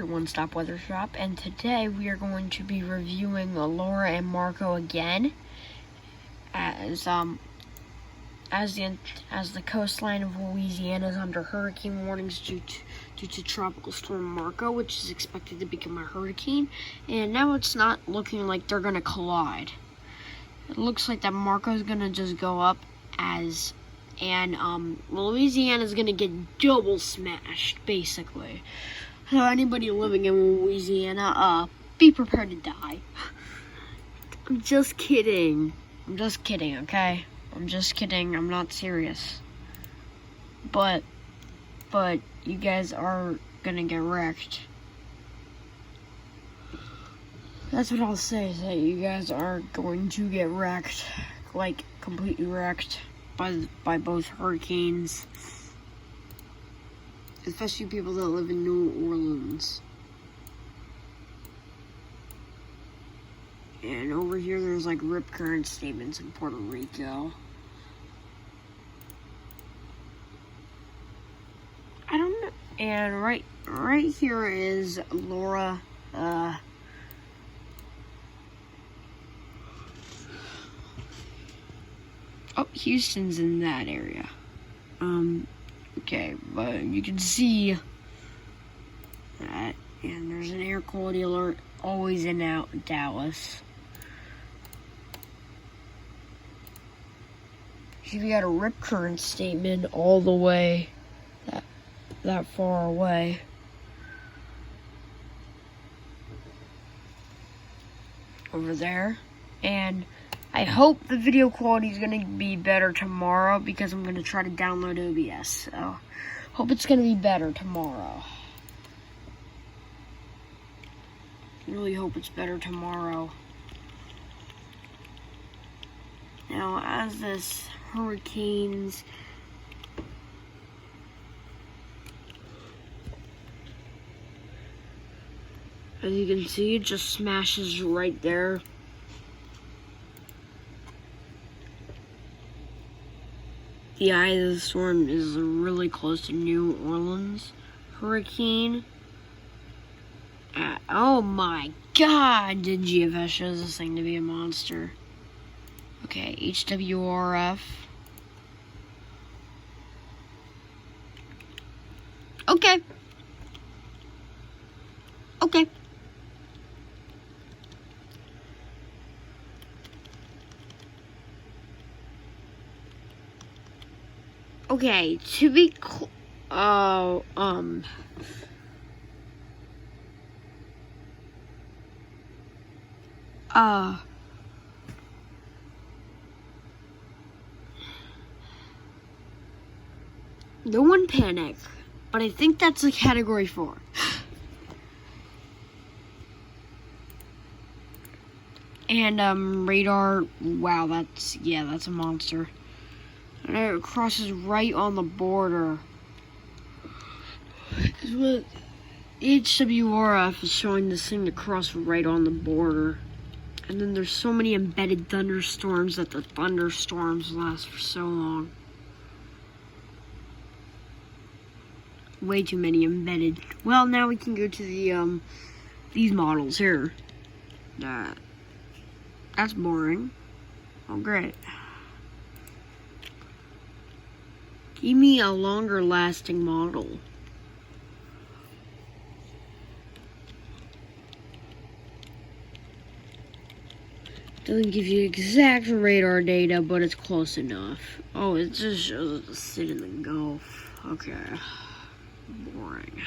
your one-stop weather shop, and today we are going to be reviewing Laura and Marco again, as the coastline of Louisiana is under hurricane warnings due to Tropical Storm Marco, which is expected to become a hurricane, and now it's not looking like they're gonna collide. It looks like that Marco's gonna just go up and Louisiana's gonna get double smashed, basically. So anybody living in Louisiana, be prepared to die. I'm just kidding, okay? I'm just kidding, I'm not serious. But you guys are gonna get wrecked. That's what I'll say, is that you guys are going to get wrecked. Like, completely wrecked by both hurricanes. Especially people that live in New Orleans. And over here there's like rip current statements in Puerto Rico. I don't know. And right here is Laura, oh, Houston's in that area. Okay, but you can see that, and there's an air quality alert always in Dallas. So we got a rip current statement all the way that far away. Over there. And I hope the video quality is going to be better tomorrow because I'm going to try to download OBS. So, hope it's going to be better tomorrow. Really hope it's better tomorrow. Now, as this hurricanes... As you can see, it just smashes right there. The eye of the storm is really close to New Orleans. Hurricane. Oh my god, did GFS shows this thing to be a monster. Okay, HWRF. Okay. Okay. Okay, to be no one panic, but I think that's a category 4. And radar, wow, that's a monster. And it crosses right on the border. Because what HWRF is showing this thing to cross right on the border. And then there's so many embedded thunderstorms that the thunderstorms last for so long. Way too many embedded. Well, now we can go to the these models here. That's boring. Oh, great. Give me a longer lasting model. Doesn't give you exact radar data, but it's close enough. Oh, it just shows it to sit in the Gulf. Okay. Boring.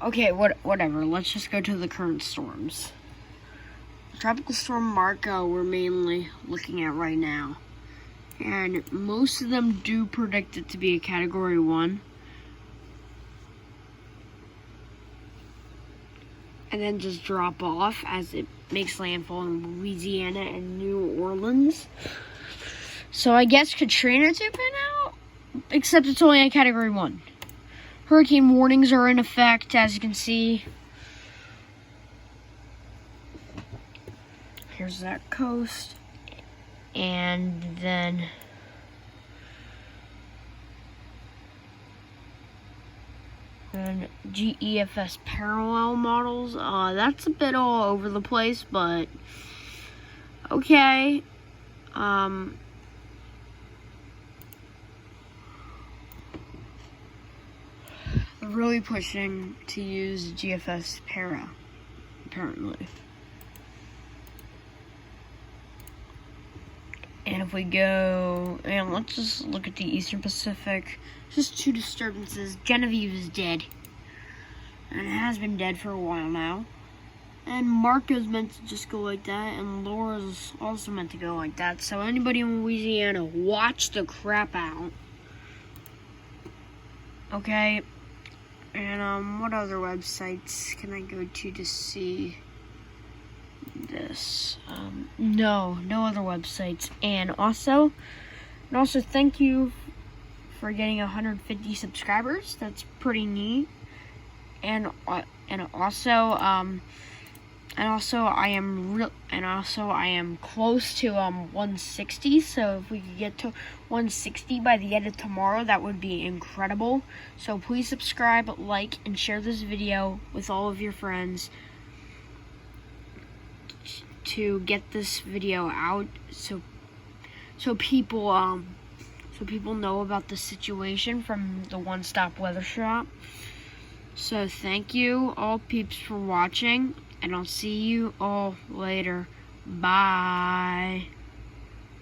Okay, whatever. Let's just go to the current storms. Tropical Storm Marco we're mainly looking at right now. And most of them do predict it to be a category 1. And then just drop off as it makes landfall in Louisiana and New Orleans. So I guess Katrina took it out, except it's only a category 1. Hurricane warnings are in effect, as you can see. Here's that coast. And then And GEFS parallel models, that's a bit all over the place, but okay. They're really pushing to use GFS para, apparently. And if we go, and let's just look at the Eastern Pacific, just 2 disturbances. Genevieve is dead, and it has been dead for a while now. And Marco's meant to just go like that, and Laura's also meant to go like that. So anybody in Louisiana, watch the crap out. Okay. And what other websites can I go to see this? No other websites. And also thank you for getting 150 subscribers. That's pretty neat. And also I am close to 160. So if we could get to 160 by the end of tomorrow, that would be incredible. So please subscribe, like, and share this video with all of your friends to get this video out, so people know about the situation from the One Stop Weather Shop. So thank you all peeps for watching, and I'll see you all later. Bye.